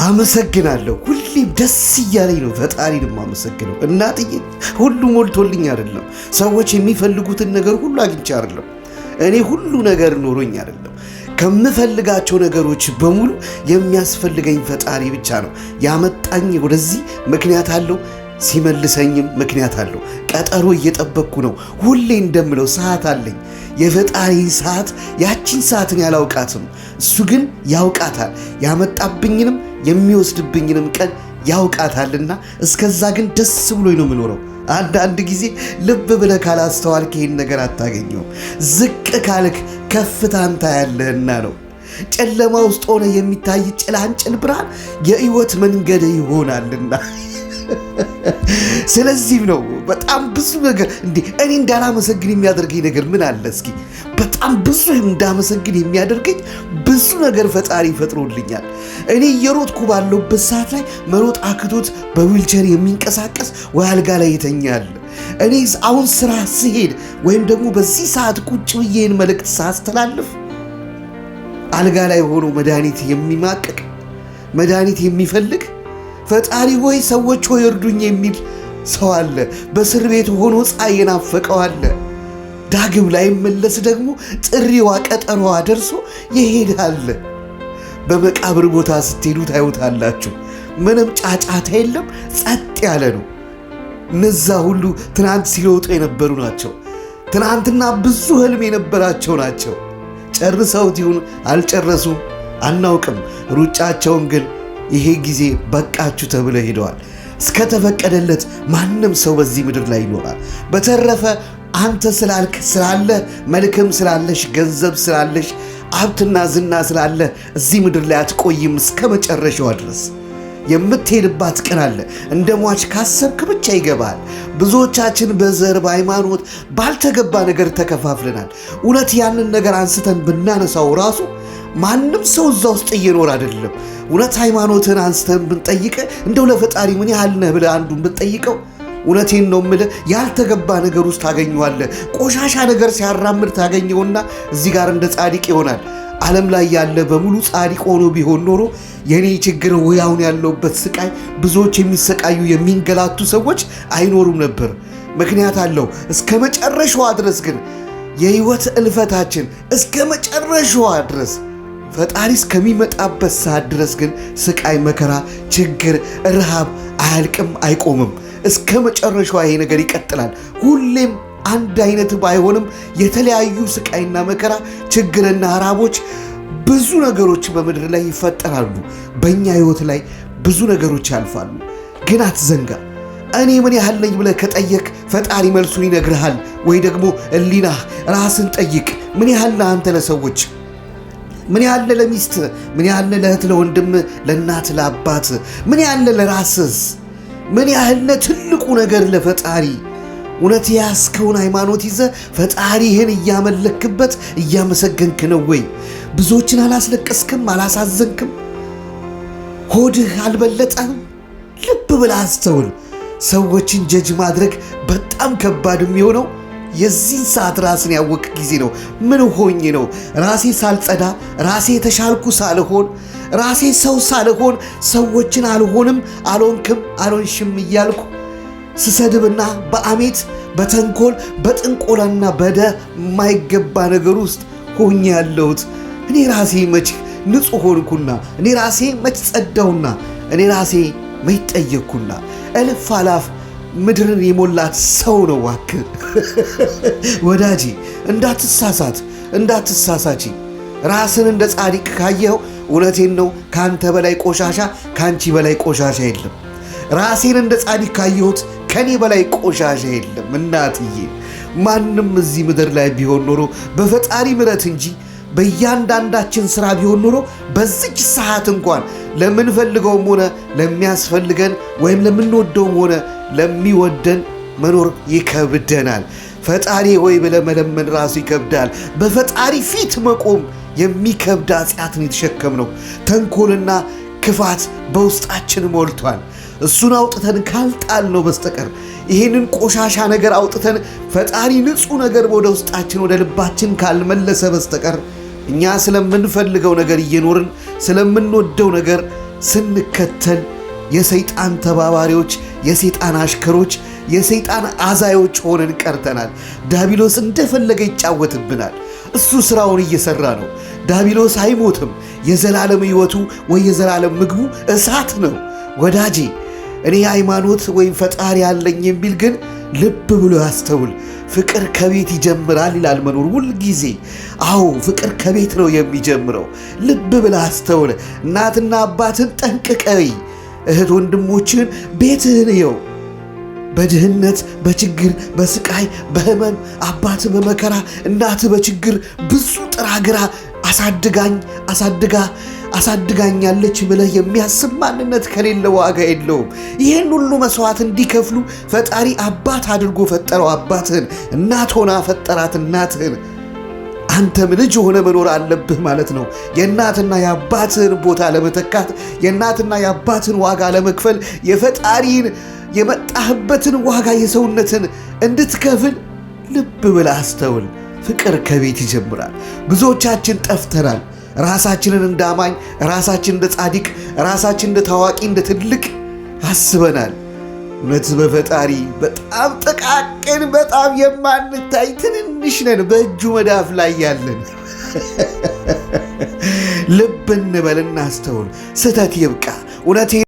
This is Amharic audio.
አመሰግናለሁ። ሁሌም ደስ እያለኝ ነው ፈጣሪን የማመሰግነው። እናትዬ ሁሉ ሞልቶልኝ አይደለም፣ ሰዎች የሚፈልጉትን ነገር ሁሉ አግኝቼ አይደለም፣ እኔ ሁሉ ነገር ኖሮኝ አይደለም። ከምፈልጋቸው ነገሮች በሙሉ የሚያስፈልገኝ ፈጣሪ ብቻ ነው። ያመጣኝ ወደዚህ ምክንያት አለው፣ ሲመልሰኝም ምክንያት አለው። ቀጠሮ እየጠበቅኩ ነው። ሁሌ እንደምለው ሰዓት አለኝ። የፈጣሪን ሰዓት፣ ያቺን ሰዓትን ያላውቃትም፣ እሱ ግን ያውቃታል። ያመጣብኝንም የሚወስድብኝንም ቀን ያውቃታልና እስከዛ ግን ደስ ብሎኝ ነው የምኖረው። አንዳንድ ጊዜ ልብ ብለህ ካላስተዋልክ ይህን ነገር አታገኘውም። ዝቅ ካልክ ከፍታን ታያለህና ነው። ጨለማ ውስጥ ሆነ የሚታይ ጭላንጭል ብርሃን የሕይወት መንገድ ይሆናልና ስለዚህ ነው በጣም ብዙ ነገር እኔ እንዳላመሰግን የሚያደርገኝ ነገር ምን አለ እስኪ? በጣም ብዙ እንዳመሰግን የሚያደርገኝ ብዙ ነገር ፈጣሪ ፈጥሮልኛል። እኔ እየሮጥኩ ባለሁበት ሰዓት ላይ መሮጥ አክቶት በዊልቸር የሚንቀሳቀስ ወይ አልጋ ላይ ይተኛል። እኔ አሁን ስራ ስሄድ ወይም ደግሞ በዚህ ሰዓት ቁጭ ብዬን መልእክት ሳስተላልፍ አልጋ ላይ ሆኖ መድኃኒት የሚማቅቅ መድኃኒት የሚፈልግ ፈጣሪ ሆይ ሰዎች ሆይ እርዱኝ የሚል ሰው አለ። በእስር ቤት ሆኖ ፀሐይ የናፈቀው አለ። ዳግም ላይ መለስ ደግሞ ጥሪዋ ቀጠሮዋ ደርሶ ይሄዳል። በመቃብር ቦታ ስትሄዱ ታዩታላችሁ። ምንም ጫጫታ የለም፣ ጸጥ ያለ ነው። እነዛ ሁሉ ትናንት ሲሮጡ የነበሩ ናቸው። ትናንትና ብዙ ህልም የነበራቸው ናቸው። ጨርሰውት ይሁን አልጨረሱም አናውቅም። ሩጫቸውን ግን ይሄ ጊዜ በቃችሁ ተብለው ሄደዋል። እስከተፈቀደለት ማንም ሰው በዚህ ምድር ላይ ይኖራል። በተረፈ አንተ ስላልክ ስላለ መልክም ስላለሽ ገንዘብ ስላለሽ ሀብትና ዝና ስላለ እዚህ ምድር ላይ አትቆይም እስከ መጨረሻዋ ድረስ። የምትሄድባት ቀን አለ። እንደ ሟች ካሰብክ ብቻ ይገባል። ብዙዎቻችን በዘር በሃይማኖት ባልተገባ ነገር ተከፋፍለናል። እውነት ያንን ነገር አንስተን ብናነሳው ራሱ ማንም ሰው እዛ ውስጥ እየኖር አይደለም። እውነት ሃይማኖትን አንስተን ብንጠይቅ እንደው ለፈጣሪ ምን ያህል ነህ ብለህ አንዱን ብንጠይቀው እውነቴን ነው የምልህ ያልተገባ ነገር ውስጥ ታገኘዋለህ። ቆሻሻ ነገር ሲያራምድ ታገኘውና እዚህ ጋር እንደ ጻድቅ ይሆናል። ዓለም ላይ ያለ በሙሉ ጻድቅ ሆኖ ቢሆን ኖሮ የኔ ችግር ወይ አሁን ያለውበት ስቃይ ብዙዎች የሚሰቃዩ የሚንገላቱ ሰዎች አይኖሩም ነበር። ምክንያት አለው። እስከ መጨረሻዋ ድረስ ግን የህይወት እልፈታችን እስከ መጨረሻዋ ድረስ ፈጣሪ እስከሚመጣበት ሰዓት ድረስ ግን ስቃይ፣ መከራ፣ ችግር፣ ረሃብ አያልቅም፣ አይቆምም። እስከ መጨረሻዋ ይሄ ነገር ይቀጥላል። ሁሌም አንድ አይነት ባይሆንም የተለያዩ ስቃይና መከራ፣ ችግርና ረሃቦች ብዙ ነገሮች በምድር ላይ ይፈጠራሉ። በእኛ ህይወት ላይ ብዙ ነገሮች ያልፋሉ። ግን አትዘንጋ። እኔ ምን ያህል ነኝ ብለህ ከጠየቅ ፈጣሪ መልሱን ይነግርሃል። ወይ ደግሞ ህሊናህ ራስን ጠይቅ። ምን ያህል ነህ አንተ ለሰዎች? ምን ያህል ለሚስት? ምን ያህል ለእህት፣ ለወንድም፣ ለእናት፣ ለአባት? ምን ያህል ለራስህ? ምን ያህል ትልቁ ነገር ለፈጣሪ? እውነት ያስከውን ሃይማኖት ይዘህ ፈጣሪህን እያመለክበት እያመሰገንክ ነው ወይ? ብዙዎችን አላስለቀስክም? አላሳዘንክም? ሆድህ አልበለጠህም? ልብ ብለህ አስተውል። ሰዎችን ጀጅ ማድረግ በጣም ከባድ የሚሆነው የዚህን ሰዓት ራስን ያወቅ ጊዜ ነው። ምን ሆኜ ነው ራሴ ሳልጸዳ፣ ራሴ የተሻልኩ ሳልሆን፣ ራሴ ሰው ሳልሆን ሰዎችን አልሆንም፣ አልሆንክም፣ አልሆንሽም እያልኩ ስሰድብና በአሜት በተንኮል በጥንቆላና የማይገባ ነገር ውስጥ ሆኜ ያለሁት? እኔ ራሴ መች ንጹሕ ሆንኩና? እኔ ራሴ መች ጸዳውና? እኔ ራሴ መች ጠየቅኩና? እልፍ አላፍ ምድርን የሞላት ሰው ነው። እባክህ ወዳጄ እንዳትሳሳች። ራስን እንደ ጻድቅ ካየኸው እውነቴን ነው ካንተ በላይ ቆሻሻ፣ ካንቺ በላይ ቆሻሻ የለም። ራሴን እንደ ጻድቅ ካየሁት ከኔ በላይ ቆሻሻ የለም። እናትዬ ማንም እዚህ ምድር ላይ ቢሆን ኖሮ በፈጣሪ ምሕረት እንጂ በእያንዳንዳችን ሥራ ቢሆን ኖሮ በዚች ሰዓት እንኳን ለምንፈልገውም ሆነ ለሚያስፈልገን ወይም ለምንወደውም ሆነ ለሚወደን መኖር ይከብደናል። ፈጣሪ ሆይ ብለህ መለመን ራሱ ይከብዳል። በፈጣሪ ፊት መቆም የሚከብድ ኃጢአትን የተሸከምነው ተንኮልና ክፋት በውስጣችን ሞልቷል። እሱን አውጥተን ካልጣልነው በስተቀር ይህንን ቆሻሻ ነገር አውጥተን ፈጣሪ ንጹሕ ነገር ወደ ውስጣችን ወደ ልባችን ካልመለሰ በስተቀር እኛ ስለምንፈልገው ነገር እየኖርን ስለምንወደው ነገር ስንከተል የሰይጣን ተባባሪዎች፣ የሰይጣን አሽከሮች፣ የሰይጣን አዛዮች ሆነን ቀርተናል። ዲያብሎስ እንደፈለገ ይጫወትብናል። እሱ ስራውን እየሰራ ነው። ዲያብሎስ አይሞትም። የዘላለም ሕይወቱ ወይ የዘላለም ምግቡ እሳት ነው። ወዳጄ እኔ ሃይማኖት ወይም ፈጣሪ ያለኝ የሚል ግን ልብ ብሎ ያስተውል። ፍቅር ከቤት ይጀምራል ይላል መኖር ሁል ጊዜ። አዎ ፍቅር ከቤት ነው የሚጀምረው። ልብ ብለህ አስተውል። እናትና አባትን ጠንቅቀይ፣ እህት ወንድሞችህን ቤትህን እየው። በድህነት በችግር በስቃይ በህመም አባት በመከራ እናት በችግር ብዙ ጥራ ግራ አሳድጋኛለች ብለህ የሚያስብ ማንነት ከሌለ ዋጋ የለውም። ይህን ሁሉ መስዋዕት እንዲከፍሉ ፈጣሪ አባት አድርጎ ፈጠረው አባትህን። እናት ሆና ፈጠራት እናትህን። አንተም ልጅ ሆነ መኖር አለብህ ማለት ነው። የእናትና የአባትህን ቦታ ለመተካት የእናትና የአባትህን ዋጋ ለመክፈል የፈጣሪን የመጣህበትን ዋጋ የሰውነትን እንድትከፍል ልብ ብለህ አስተውል። ፍቅር ከቤት ይጀምራል። ብዙዎቻችን ጠፍተናል። ራሳችንን እንደ አማኝ፣ ራሳችን እንደ ጻድቅ፣ ራሳችን እንደ ታዋቂ፣ እንደ ትልቅ አስበናል። እውነት በፈጣሪ በጣም ጥቃቅን፣ በጣም የማንታይ ትንንሽ ነን፣ በእጁ መዳፍ ላይ ያለን። ልብ እንበል፣ እናስተውል። ስህተት ይብቃ። እውነቴ